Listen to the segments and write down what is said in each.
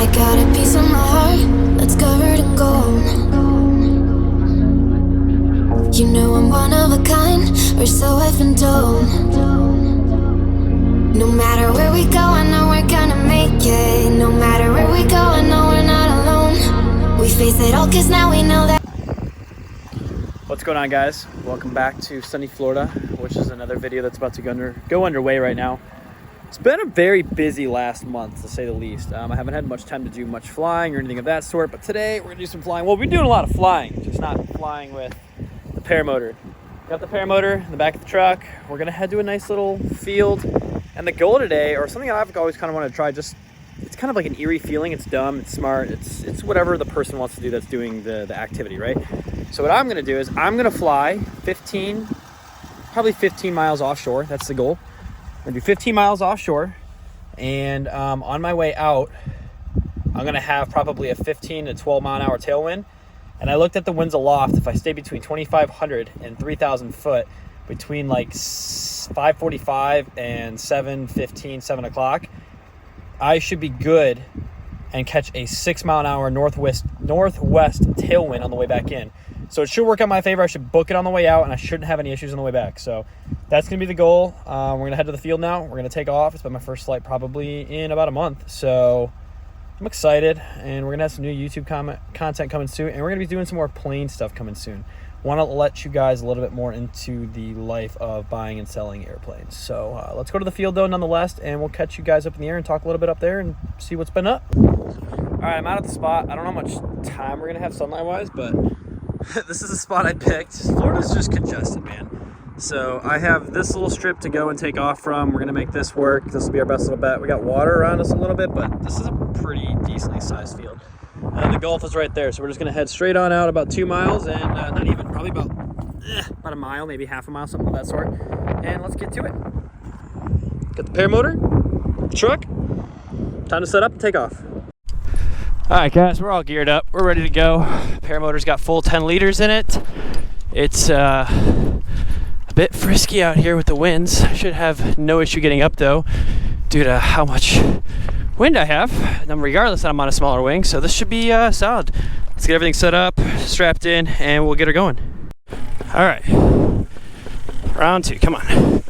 I got a piece of my heart that's covered in gold. You know I'm one of a kind, or so I've been told. No matter where we go, I know we're gonna make it. No matter where we go, I know we're not alone. We face it all, cause now we know that. What's going on, guys? Welcome back to sunny Florida, which is another video that's about to go underway right now. It's been a very busy last month, to say the least. I haven't had much time to do much flying or anything of that sort, but today we're gonna do some flying. Well, we're doing a lot of flying, just not flying with the Paramotor. Got the Paramotor in the back of the truck. We're gonna head to a nice little field. And the goal today, or something I've always kind of wanted to try, it's kind of like an eerie feeling. It's dumb, it's smart, it's whatever the person wants to do that's doing the activity, right? So what I'm gonna do is I'm gonna fly probably 15 miles offshore. That's the goal. I'm gonna do 15 miles offshore, and on my way out, I'm gonna have probably a 15 to 12 mile an hour tailwind. And I looked at the winds aloft. If I stay between 2,500 and 3,000 foot, between like 5:45 and 7:15, 7 o'clock, I should be good and catch a 6 mile an hour northwest tailwind on the way back in. So it should work out in my favor. I should book it on the way out, and I shouldn't have any issues on the way back. So that's going to be the goal. We're going to head to the field now. We're going to take off. It's been my first flight probably in about a month. So I'm excited, and we're going to have some new YouTube content coming soon, and we're going to be doing some more plane stuff coming soon. Want to let you guys a little bit more into the life of buying and selling airplanes. So let's go to the field, though, nonetheless, and we'll catch you guys up in the air and talk a little bit up there and see what's been up. All right, I'm out at the spot. I don't know how much time we're going to have sunlight-wise, but this is the spot I picked. Florida's just congested, man. So I have this little strip to go and take off from. We're going to make this work. This will be our best little bet. We got water around us a little bit, but this is a pretty decently sized field. And the Gulf is right there, so we're just going to head straight on out about 2 miles, and not even, probably about a mile, maybe half a mile, something of that sort. And let's get to it. Got the Paramotor, the truck. Time to set up and take off. All right, guys, we're all geared up. We're ready to go. Paramotor's got full 10 liters in it. It's a bit frisky out here with the winds. I should have no issue getting up, though, due to how much wind I have. And regardless, I'm on a smaller wing, so this should be solid. Let's get everything set up, strapped in, and we'll get her going. All right, round two, come on.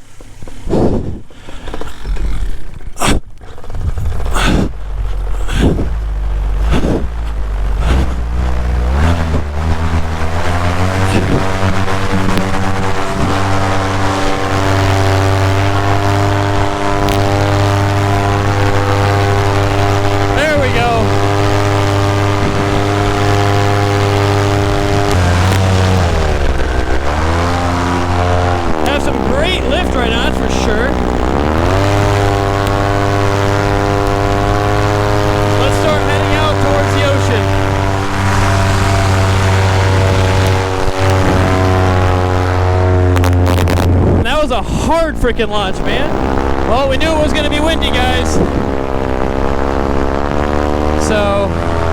Hard freaking launch, man. Well, we knew it was going to be windy, guys. So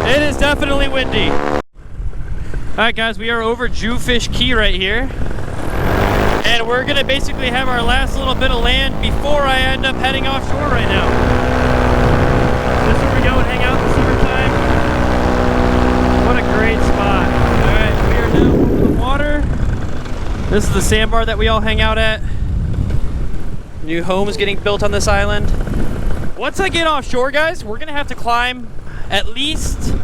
it is definitely windy. All right, guys, we are over Jewfish Key right here, and we're going to basically have our last little bit of land before I end up heading offshore right now. This is where we go and hang out in the summertime. What a great spot. All right, we are now over the water. This is the sandbar that we all hang out at. New home is getting built on this island. Once I get offshore, guys, we're gonna have to climb at least,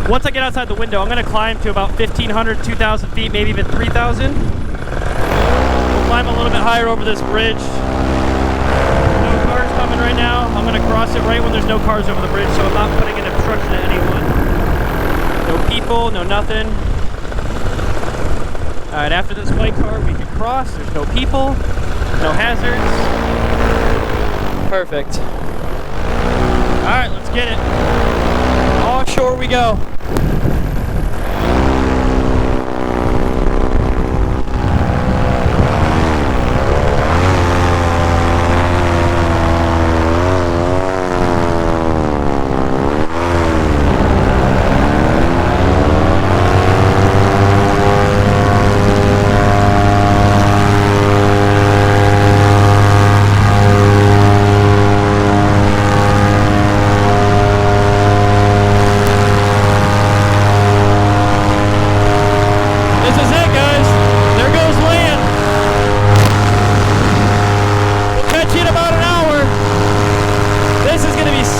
once I get outside the window, I'm gonna climb to about 1,500, 2,000 feet, maybe even 3,000. We'll climb a little bit higher over this bridge. No cars coming right now. I'm gonna cross it right when there's no cars over the bridge, so I'm not putting an obstruction to anyone. No people, no nothing. All right, after this white car, we can cross. There's no people. No hazards. Perfect. All right, let's get it. Offshore we go.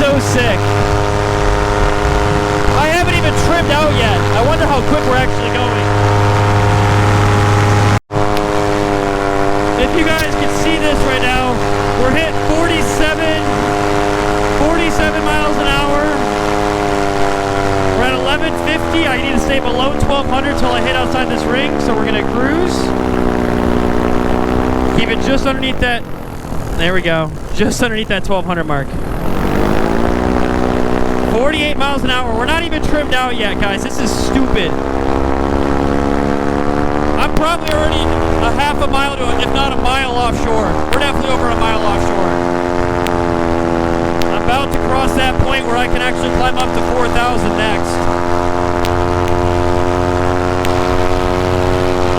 so sick. I haven't even trimmed out yet. I wonder how quick we're actually going. If you guys can see this right now, we're hitting 47 miles an hour. We're at 1150. I need to stay below 1200 till I hit outside this ring, so we're gonna cruise. Keep it just underneath that. There we go. Just underneath that 1200 mark. 48 miles an hour. We're not even trimmed out yet, guys. This is stupid. I'm probably already a half a mile to, if not a mile offshore. We're definitely over a mile offshore. I'm about to cross that point where I can actually climb up to 4,000 next.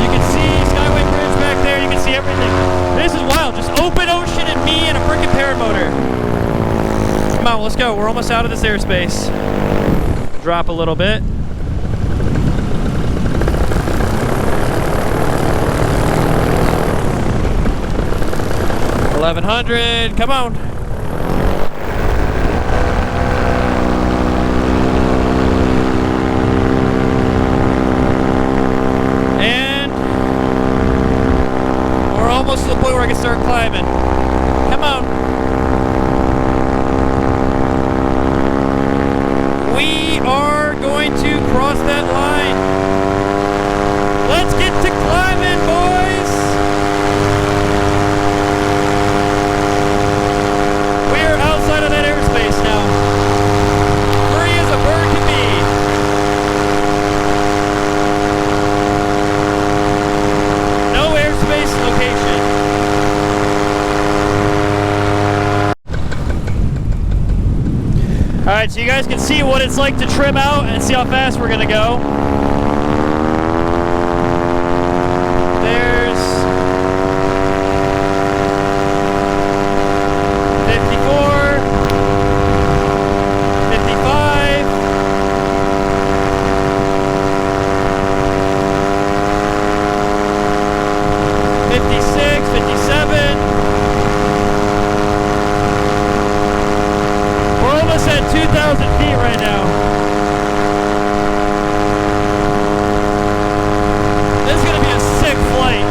You can see Skyway Bridge back there. You can see everything. This is wild. Just open ocean and me and a freaking paramotor. Come on, let's go. We're almost out of this airspace. Drop a little bit. $1,100. Come on. And we're almost to the point where I can start climbing. Come on. We are going to cross that line. Let's get to climbing, boys. We are outside of that airspace now. Free as a bird can be. No airspace location. Alright, so you guys can see what it's like to trim out and see how fast we're gonna go. There's 54, 55, 56, 57. We're almost at 2,000 feet right now. This is going to be a sick flight.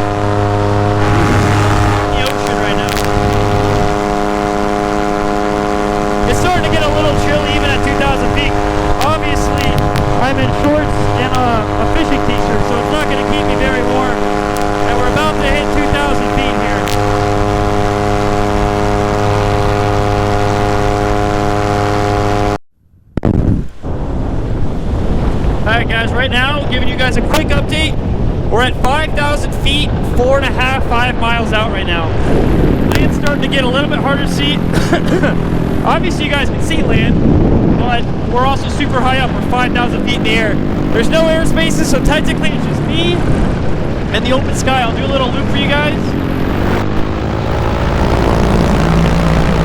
The ocean right now. It's starting to get a little chilly even at 2,000 feet. Obviously, I'm in shorts and a fishing t-shirt, so it's not going to keep me very warm. And we're about to hit 2,000 feet here. Alright guys, right now, giving you guys a quick update. We're at 5,000 feet, 4.5, 5 miles out right now. Land's starting to get a little bit harder to see. Obviously you guys can see land, but we're also super high up. We're 5,000 feet in the air. There's no air spaces, so technically it's just me and the open sky. I'll do a little loop for you guys.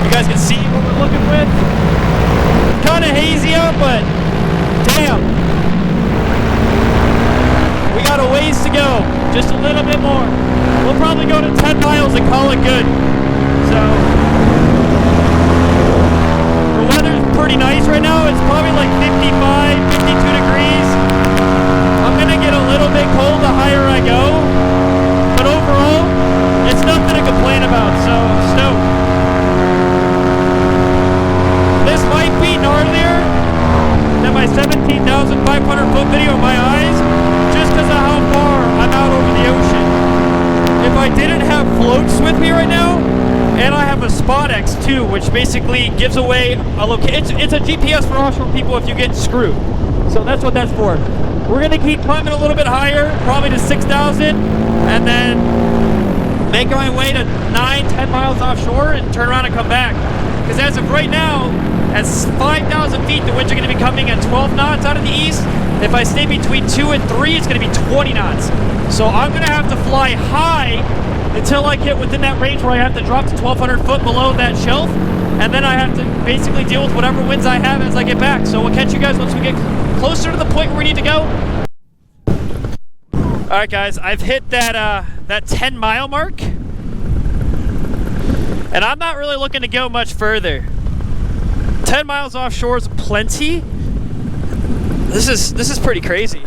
You guys can see what we're looking with. Kind of hazy out, but damn. We got a ways to go, just a little bit more. We'll probably go to 10 miles and call it good. So, the weather's pretty nice right now. It's probably like 55, 52 degrees. I'm gonna get a little bit cold the higher I go, but overall, it's nothing to complain about, so I'm stoked. This might be gnarlier than my 17,500 foot video in my eyes, just because of how far I'm out over the ocean. If I didn't have floats with me right now, and I have a Spot X2, which basically gives away a location. It's a GPS for offshore people if you get screwed. So that's what that's for. We're gonna keep climbing a little bit higher, probably to 6,000, and then make my way to 9-10 miles offshore and turn around and come back. Because as of right now, at 5,000 feet, the winds are going to be coming at 12 knots out of the east. If I stay between 2 and 3, it's going to be 20 knots. So I'm going to have to fly high until I get within that range where I have to drop to 1,200 foot below that shelf. And then I have to basically deal with whatever winds I have as I get back. So we'll catch you guys once we get closer to the point where we need to go. All right, guys, I've hit that 10-mile mark. And I'm not really looking to go much further. 10 miles offshore is plenty. This is pretty crazy.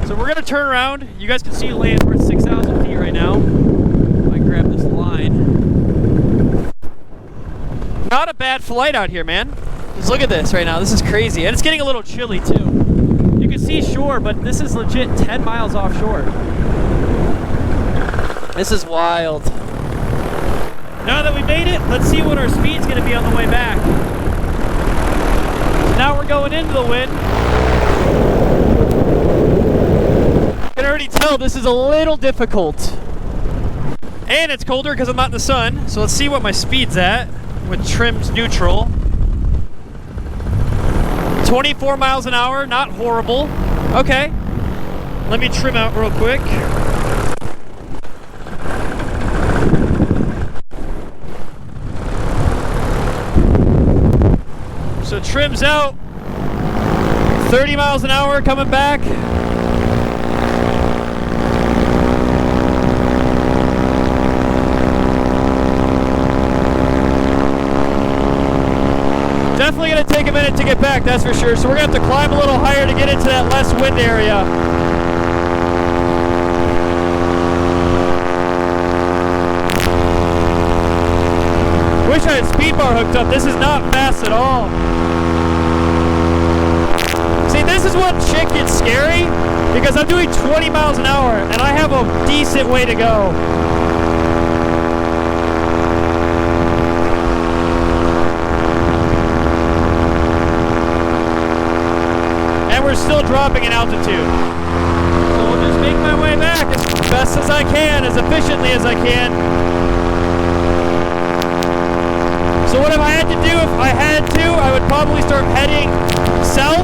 So we're gonna turn around. You guys can see land. We're at 6,000 feet right now. I grab this line. Not a bad flight out here, man. Just look at this right now. This is crazy, and it's getting a little chilly too. You can see shore, but this is legit 10 miles offshore. This is wild. Now that we made it, let's see what our speed's gonna be on the way back. Now we're going into the wind. You can already tell this is a little difficult. And it's colder because I'm not in the sun. So let's see what my speed's at with trim's neutral. 24 miles an hour, not horrible. Okay. Let me trim out real quick. So trim's out. 30 miles an hour coming back. Definitely gonna take a minute to get back, that's for sure. So we're gonna have to climb a little higher to get into that less wind area. Wish I had speed bar hooked up. This is not fast at all. See, this is when shit gets scary, because I'm doing 20 miles an hour and I have a decent way to go. And we're still dropping in altitude. So we'll just make my way back as best as I can, as efficiently as I can. So what if I had to do? If I had to, I would probably start heading south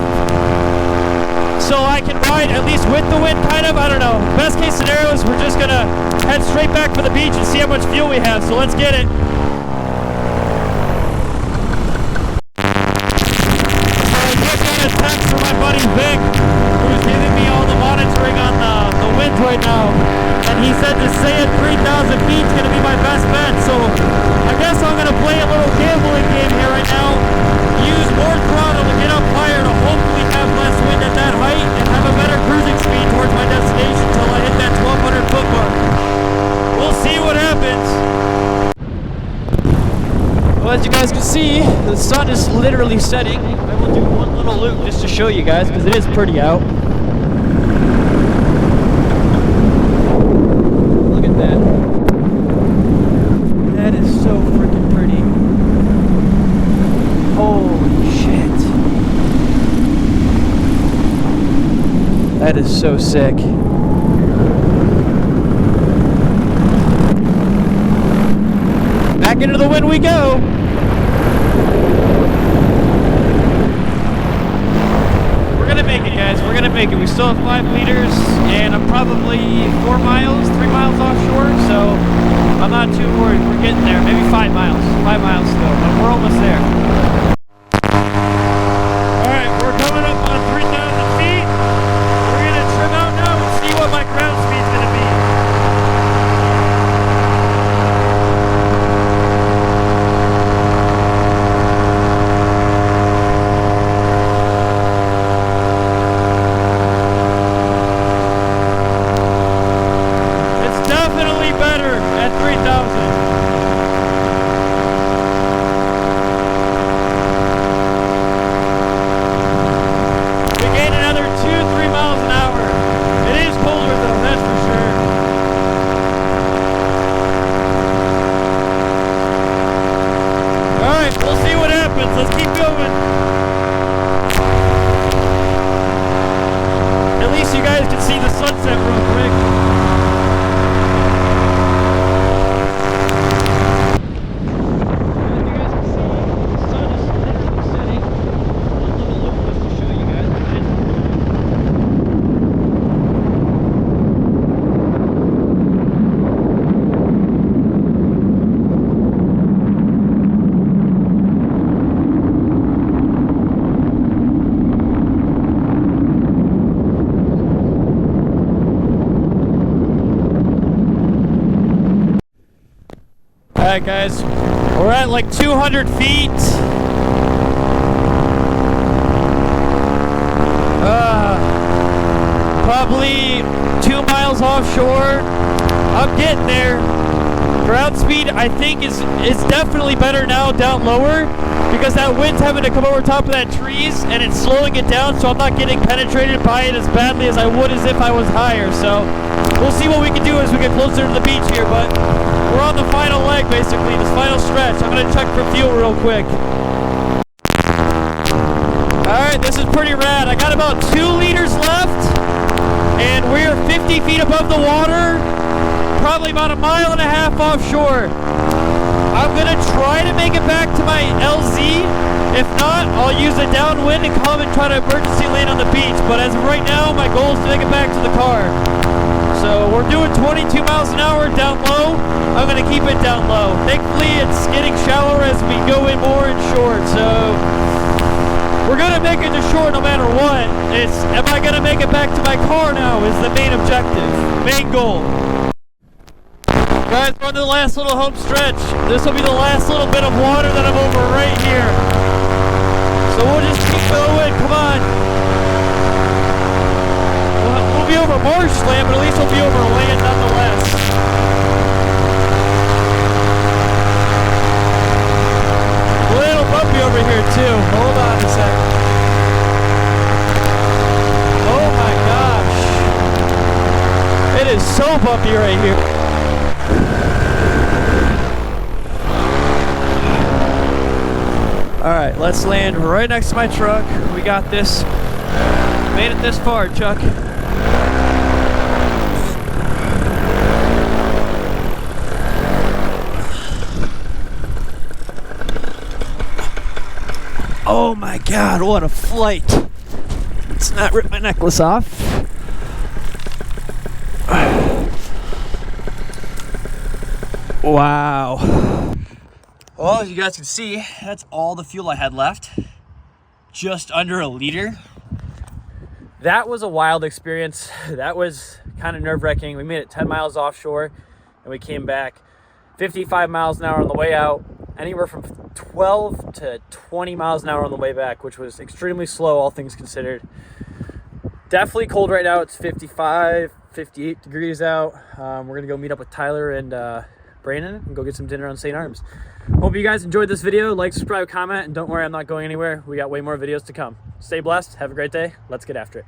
so I can ride at least with the wind, kind of. I don't know. Best case scenario is we're just gonna head straight back for the beach and see how much fuel we have. So let's get it. So I just got a text from my buddy Vic, who's giving me all the monitoring on the winds right now. And he said to stay at 3,000 feet is gonna be my best bet. So I guess I'm gonna play a little gambling game here right now. Use more throttle to get up higher to hopefully have less wind at that height and have a better cruising speed towards my destination until I hit that 1,200 foot mark. We'll see what happens. Well, as you guys can see, the sun is literally setting. I will do one little loop just to show you guys because it is pretty out. Look at that. That is so freaking pretty. Holy shit. That is so sick. Back into the wind we go. We're gonna make it, guys. We're gonna make it. We still have 5 liters, and I'm probably 3 miles offshore, so I'm not too worried. We're getting there. Maybe 5 miles. 5 miles still, but we're almost there. Alright, we're coming up on 3,000 feet. We're gonna trim out now and see what my ground speed's gonna be. It's definitely better at 3,000. Let's keep going. At least you guys can see the sunset real quick. As you guys can see, the sun is literally setting. One little loop just to show you guys. Alright guys, we're at like 200 feet. probably 2 miles offshore. I'm getting there. Ground speed, I think, is definitely better now down lower because that wind's having to come over top of that trees and it's slowing it down, so I'm not getting penetrated by it as badly as I would as if I was higher. So we'll see what we can do as we get closer to the beach here, but we're on the final leg, basically, this final stretch. I'm going to check for fuel real quick. Alright, this is pretty rad. I got about 2 liters left, and we're 50 feet above the water, probably about 1.5 miles offshore. I'm going to try to make it back to my LZ. If not, I'll use a downwind and come and try to emergency land on the beach. But as of right now, my goal is to make it back to the car. So we're doing 22 miles an hour down low. I'm going to keep it down low. Thankfully, it's getting shallower as we go in more and short. So we're going to make it to shore no matter what. It's, am I going to make it back to my car now is the main objective, main goal. Guys, we're on the last little home stretch. This will be the last little bit of water that I'm over right here. So we'll just keep going, come on. We'll be over marshland, but at least we'll be over land nonetheless. A little bumpy over here too. Hold on a sec. Oh my gosh. It is so bumpy right here. Alright, let's land right next to my truck. We got this. Made it this far, Chuck. Oh my god, what a flight. Let's not rip my necklace off. Wow. Well, as you guys can see, that's all the fuel I had left. Just under 1 liter. That was a wild experience. That was kind of nerve-wracking. We made it 10 miles offshore, and we came back 55 miles an hour on the way out, anywhere from 12 to 20 miles an hour on the way back, which was extremely slow, all things considered. Definitely cold right now. It's 55, 58 degrees out. We're going to go meet up with Tyler and Brandon and go get some dinner on St. Arms. Hope you guys enjoyed this video. Like, subscribe, comment, and don't worry, I'm not going anywhere. We got way more videos to come. Stay blessed. Have a great day. Let's get after it.